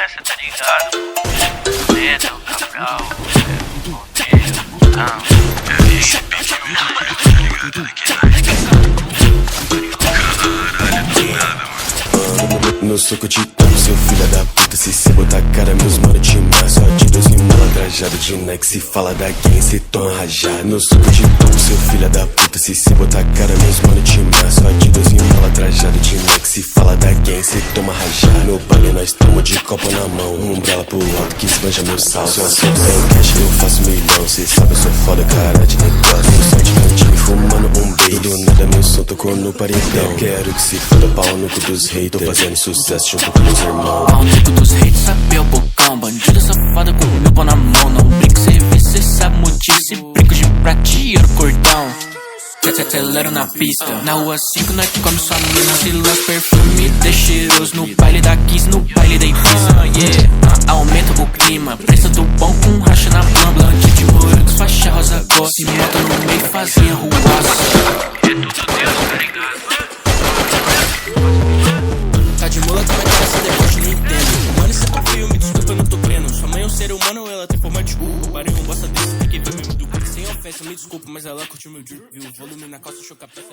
cê tá ligado? Neto, Cabral, Monteiro, não. No soco te tomo, seu filho da puta. Se cê botar cara, meus mano te mata. Só de 2 mil mala trajado de Nike. Se fala da gang, cê toma rajado. No soco te tomo, seu filho da puta. Se cê botar cara, meus mano te mata. Só de 2 mil mala trajado de Nike. Se fala da gang, cê toma rajado. No baile nós tamo de copo na mão. Umbrella pro alto que esbanja meu sal. Se eu assunto é o cash, eu faço milhão. Cê sabe, eu sou foda, cara de negócio. Só de cantinho fumando um beijo. Do nada meu som tocou no paredão. Quero que se foda pau no cu dos haters. Tô fazendo sucesso junto com meus irmãos. Pau no cu dos haters, sabe o bocão. Bandida safada com meu pau na mão. Não brinca, cê vê, cê sabe o motivo. Esse brinco de prata e ouro cordão. Cê acelera na pista. Na rua 5 nós come sua mina. Se lança perfume, deixa cheiroso. No baile da Kiss, no baile da Ibiza. Aumenta o clima. Preço do bom com racha na blambla. Antes de morrer com faixa rosa gosta. Se mata no meio fazia ruaça. É tudo Deus, tá ligado? Tá de mula, como é que essa depois não entendo. Mano, isso é tão feio, me desculpa, eu não tô crendo. Sua mãe é um ser humano, ela tem forma de desculpa. Parei um bosta desse, porque foi mesmo do cu. Sem ofensa, me desculpa, mas ela curtiu meu dia. Viu o volume na calça, choca a peça,